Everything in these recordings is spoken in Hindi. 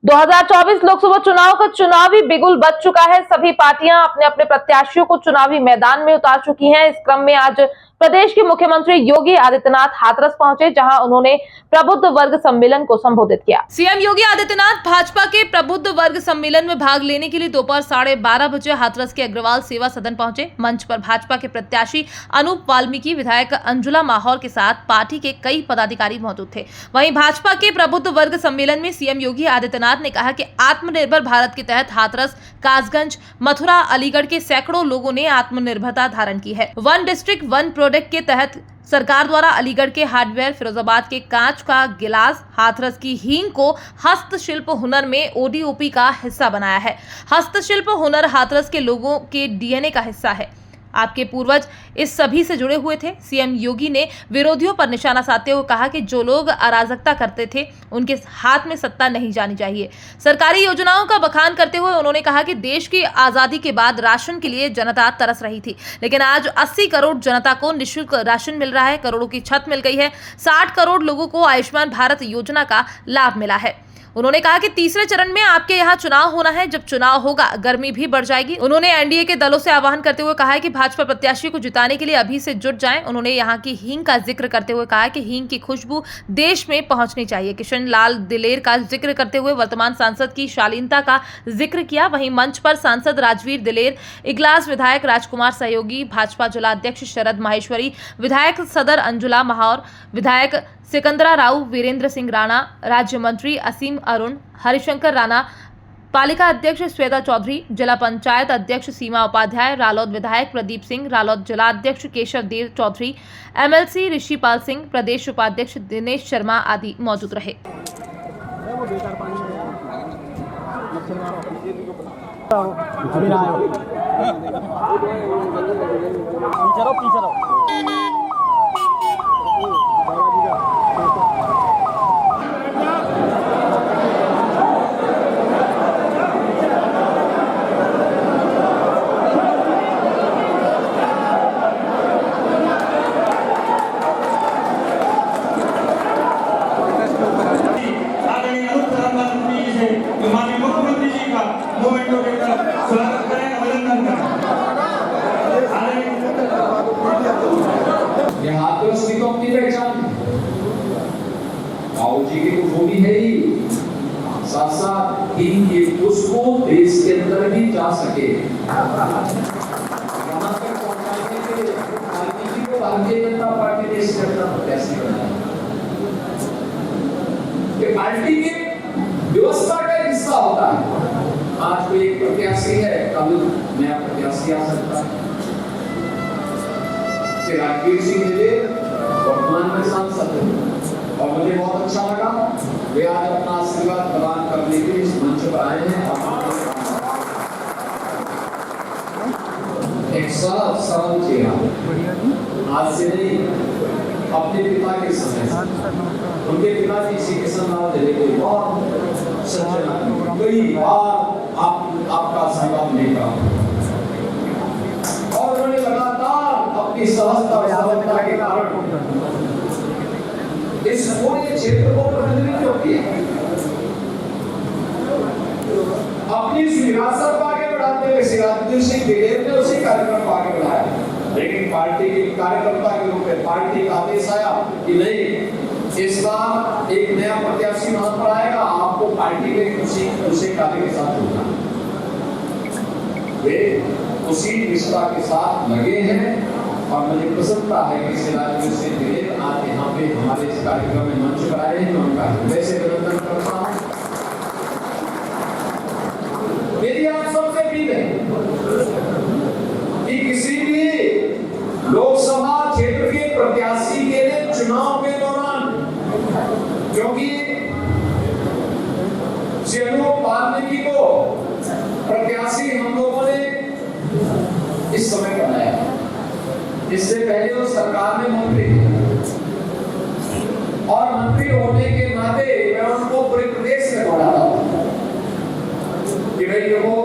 2024 लोकसभा चुनाव का चुनावी बिगुल बज चुका है। सभी पार्टियां अपने अपने प्रत्याशियों को चुनावी मैदान में उतार चुकी हैं। इस क्रम में आज प्रदेश के मुख्यमंत्री योगी आदित्यनाथ हाथरस पहुंचे, जहां उन्होंने प्रबुद्ध वर्ग सम्मेलन को संबोधित किया। सीएम योगी आदित्यनाथ भाजपा के प्रबुद्ध वर्ग सम्मेलन में भाग लेने के लिए दोपहर 12:30 बजे हाथरस के अग्रवाल सेवा सदन पहुंचे। मंच पर भाजपा के प्रत्याशी अनूप वाल्मीकि, विधायक अंजुला माहौर के साथ पार्टी के कई पदाधिकारी मौजूद थे। वहीं भाजपा के प्रबुद्ध वर्ग सम्मेलन में सीएम योगी आदित्यनाथ ने कहा कि आत्मनिर्भर भारत के तहत हाथरस, कासगंज, मथुरा, अलीगढ़ के सैकड़ों लोगों ने आत्मनिर्भरता धारण की है। वन डिस्ट्रिक्ट वन प्रोडक्ट के तहत सरकार द्वारा अलीगढ़ के हार्डवेयर, फिरोजाबाद के कांच का गिलास, हाथरस की हींग को हस्तशिल्प हुनर में ओडीओपी का हिस्सा बनाया है। हस्तशिल्प हुनर हाथरस के लोगों के डीएनए का हिस्सा है। आपके पूर्वज इस सभी से जुड़े हुए थे। सीएम योगी ने विरोधियों पर निशाना साधते हुए कहा कि जो लोग अराजकता करते थे उनके हाथ में सत्ता नहीं जानी चाहिए। सरकारी योजनाओं का बखान करते हुए उन्होंने कहा कि देश की आजादी के बाद राशन के लिए जनता तरस रही थी, लेकिन आज 80 करोड़ जनता को निःशुल्क राशन मिल रहा है। करोड़ों की छत मिल गई है। 60 करोड़ लोगों को आयुष्मान भारत योजना का लाभ मिला है। उन्होंने कहा कि तीसरे चरण में आपके यहाँ चुनाव होना है। जब चुनाव होगा गर्मी भी बढ़ जाएगी। उन्होंने एनडीए के दलों से आह्वान करते हुए कहा है कि भाजपा प्रत्याशी को जिताने के लिए अभी से जुट जाएं। उन्होंने यहाँ की हींग का जिक्र करते हुए कहा कि हींग की खुशबू देश में पहुंचनी चाहिए। किशन लाल दिलेर का जिक्र करते हुए वर्तमान सांसद की शालीनता का जिक्र किया। वहीं मंच पर सांसद राजवीर दिलेर, इगलास विधायक राजकुमार सहयोगी, भाजपा जिला अध्यक्ष शरद माहेश्वरी, विधायक सदर अंजुला माहौर, विधायक सिकंदरा राव, वीरेंद्र सिंह राणा, राज्य मंत्री असीम अरुण, हरिशंकर राणा, पालिका अध्यक्ष श्वेता चौधरी, जिला पंचायत अध्यक्ष सीमा उपाध्याय, रालोद विधायक प्रदीप सिंह, रालोद जिला अध्यक्ष केशव देव चौधरी, एमएलसी ऋषिपाल सिंह, प्रदेश उपाध्यक्ष दिनेश शर्मा आदि मौजूद रहे। माननीय मुख्यमंत्री जी का मोमेंटो के तरफ स्वागत करें, अभिनंदन करें। ये हाथरस की तो अपनी पहचान बाबू जी की तो खूबी है ही, साथ साथ इनकी उसको देश के अंदर भी जा सके, वहां तक पहुंचाने के गांधी जी को भारतीय जनता पार्टी ने इसके अंदर प्रत्याशी बनाया। ये पार्टी की व्यवस्था का हिस्सा होता है। आज कोई एक प्रत्याशी है, कल नया प्रत्याशी आ सकता है। श्री राजवीर सिंह दिलेर वर्तमान में सांसद है और मुझे बहुत अच्छा लगा वे आज अपना आशीर्वाद प्रदान करने के लिए इस मंच पर आए हैं। एक सरल चेहरा, आज से नहीं, अपने पिता के समय उनके पिताजी श्री किशन लाल दिलेर बहुत सज्जन आदमी, कई बार आपका संवाद लेकर और उन्होंने लगातार अपनी सहजता और सरलता के कारण इस पूरे क्षेत्र को प्रतिनिधित्व किया। अपनी विरासत को आगे बढ़ाते हुए श्री राजवीर सिंह दिलेर ने उसी कार्यक्रम को आगे बढ़ाया, लेकिन पार्टी के कार्यकर्ता के रूप में पार्टी का आदेश आया कि नहीं, इस बार एक नया प्रत्याशी वहां पर आएगा, आपको पार्टी के उसी कार्य के साथ जुड़ना। वे उसी निष्ठा के साथ लगे हैं और मुझे प्रसन्नता है कि श्री राजवीर सिंह दिलेर आज यहाँ पे हमारे इस कार्यक्रम में मंच पर आए हैं। मैं उनका हृदय से अभिनंदन करता हूँ। मेरी आप सबसे अपील है कि किसी भी लोकसभा क्षेत्र के प्रत्याशी के लिए चुनाव के दौरान, क्योंकि श्री अनूप वाल्मीकि को प्रत्याशी हम लोगों ने इस समय बनाया, इससे पहले वो सरकार में मंत्री और मंत्री होने के नाते मैं उनको पूरे प्रदेश में दौड़ाता हूं कि भाई देखो,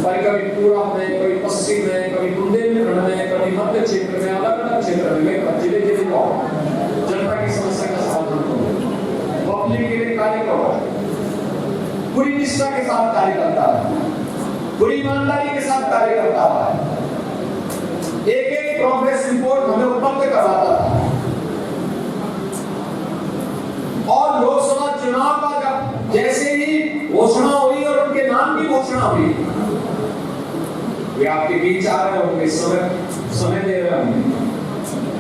कभी पूर्व में, कभी पश्चिम में, कभी बुंदेलखंड में, कभी मध्य क्षेत्र में, अलग अलग क्षेत्र में जिले जिले को जनता की समस्या का समाधान करो, पब्लिक के लिए कार्य करो। पूरी निष्ठा के साथ कार्य करता है, पूरी ईमानदारी के साथ कार्य करता है। एक एक प्रोग्रेस रिपोर्ट हमें उपलब्ध कराता था। और लोकसभा चुनाव का जब जैसे ही घोषणा हुई और उनके नाम की घोषणा हुई, वे आपके बीच आ रहे होंगे, समय दे रहे होंगे।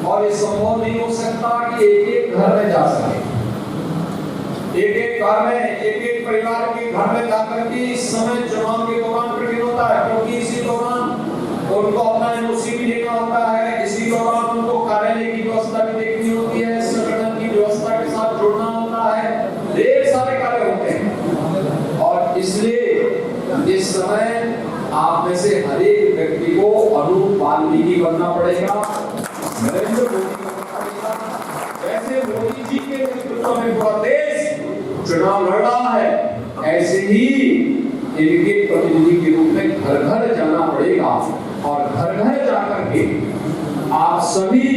और ये संभव नहीं हो सकता कि एक एक घर में जा सके, एक एक घर में, एक एक परिवार के घर में जाकर के इस समय चुनाव के दौरान कठिन होता है, क्योंकि इसी दौरान उनको अपना एनओसी भी देना होता है, इसी दौरान उनको कार्यालय की व्यवस्था भी देखनी होती है, संगठन की व्यवस्था के साथ जुड़ना होता है, ढेर सारे कार्य होते हैं। और इसलिए इस समय आप में से हर एक व्यक्ति को अनूप वाल्मीकि बनना पड़ेगा, नरेंद्र मोदी बनना पड़ेगा। जैसे मोदी जी के नेतृत्व में पूरा देश चुनाव लड़ रहा है, ऐसे ही इनके प्रतिनिधि के रूप में घर घर जाना पड़ेगा और घर घर जाकर के आप सभी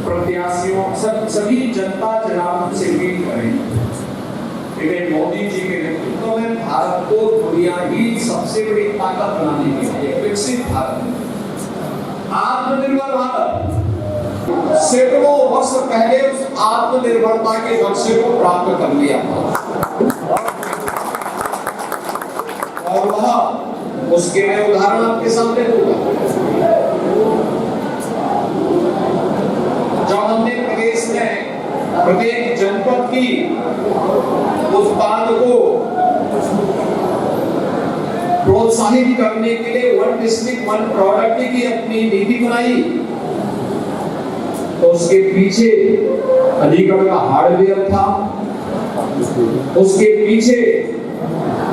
प्रत्याशियों, सभी जनता जनार्दन से अपील करें कि मोदी जी के नेतृत्व में भारत को दुनिया की सबसे बड़ी ताकत बनाने के लिए विकसित भारत, आत्मनिर्भर भारत, सैकड़ों वर्ष पहले उस आत्मनिर्भरता के लक्ष्य को प्राप्त कर लिया और वह उसके मैं उदाहरण आपके सामने दूंगा। जब हमने प्रदेश में प्रत्येक जनपद की उत्पाद को प्रोत्साहित करने के लिए वन डिस्ट्रिक्ट वन प्रोडक्ट की अपनी नीति बनाई, तो उसके पीछे अलीगढ़ का हार्डवेयर था, उसके पीछे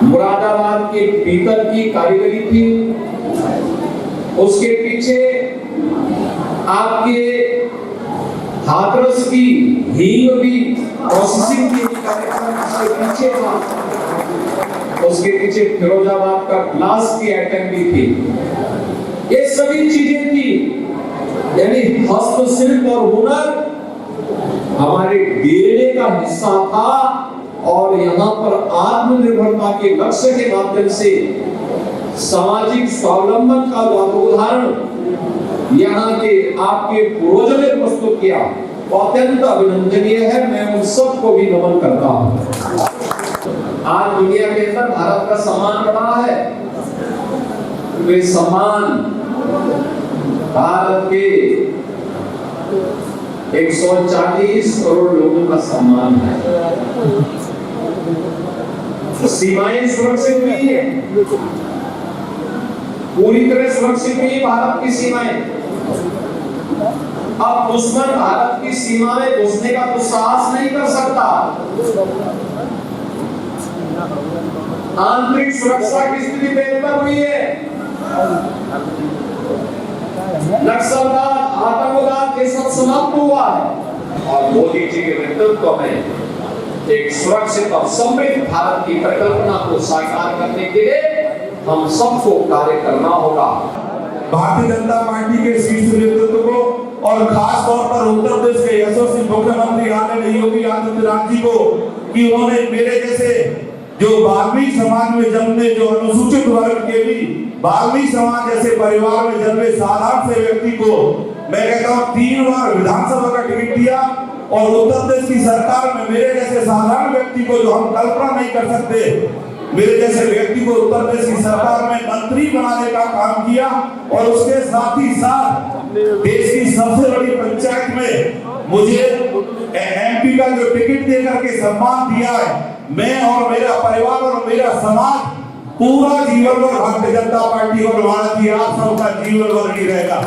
मुरादाबाद के पीतल की कारीगरी थी, उसके पीछे आपके हाथरस की हींग भी प्रोसेसिंग की कार्यक्रम उसके पीछे था, उसके पीछे फिरोजाबाद का ग्लास की आइटम भी थी। ये सभी चीजें थी, यानी हस्तशिल्प और हुनर हमारे डीएनए का हिस्सा था। और यहाँ पर आत्मनिर्भरता के लक्ष्य के माध्यम से सामाजिक स्वावलंबन का उदाहरण यहाँ के आपके पूर्वजों ने प्रस्तुत किया, वो अत्यंत अभिनंदनीय है। मैं उन सबको भी नमन करता हूँ। आज दुनिया के अंदर भारत का सम्मान बढ़ा है, वे सम्मान भारत के 140 करोड़ लोगों का सम्मान है। सीमाएं सुरक्षित हुई है, पूरी तरह सुरक्षित हुई भारत की सीमाएं। अब दुश्मन भारत की सीमा में घुसने का तो साहस नहीं कर सकता। आंतरिक सुरक्षा की स्थिति बेहतर हुई है, नक्सलवाद, आतंकवाद ये सब समाप्त हुआ है और मोदी जी के नेतृत्व में एक सुरक्षित और समृद्ध भारत की परिकल्पना को साकार करने के लिए हम सबको कार्य करना होगा। भारतीय जनता पार्टी के शीर्ष नेतृत्व को और खास तौर पर उत्तर प्रदेश के यशस्वी मुख्यमंत्री आदरणीय योगी आदित्यनाथ जी को कि उन्होंने मेरे जैसे जो वाल्मीकि समाज में जन्मे, जो अनुसूचित वर्ग के भी वाल्मीकि समाज जैसे परिवार में जन्मे साधारण से व्यक्ति को मैं कहता हूँ 3 बार विधानसभा का टिकट दिया और उत्तर प्रदेश की सरकार में मेरे जैसे साधारण व्यक्ति को, जो हम कल्पना नहीं कर सकते, मेरे जैसे व्यक्ति को उत्तर प्रदेश की सरकार में मंत्री बनाने का काम किया और उसके साथ ही साथ देश की सबसे बड़ी पंचायत में मुझे एमपी का जो टिकट देकर के सम्मान दिया है। मैं और मेरा परिवार और मेरा समाज पूरा जीवन भर भारतीय जनता पार्टी और भारत की आप सबका जीवन भर नहीं रहेगा।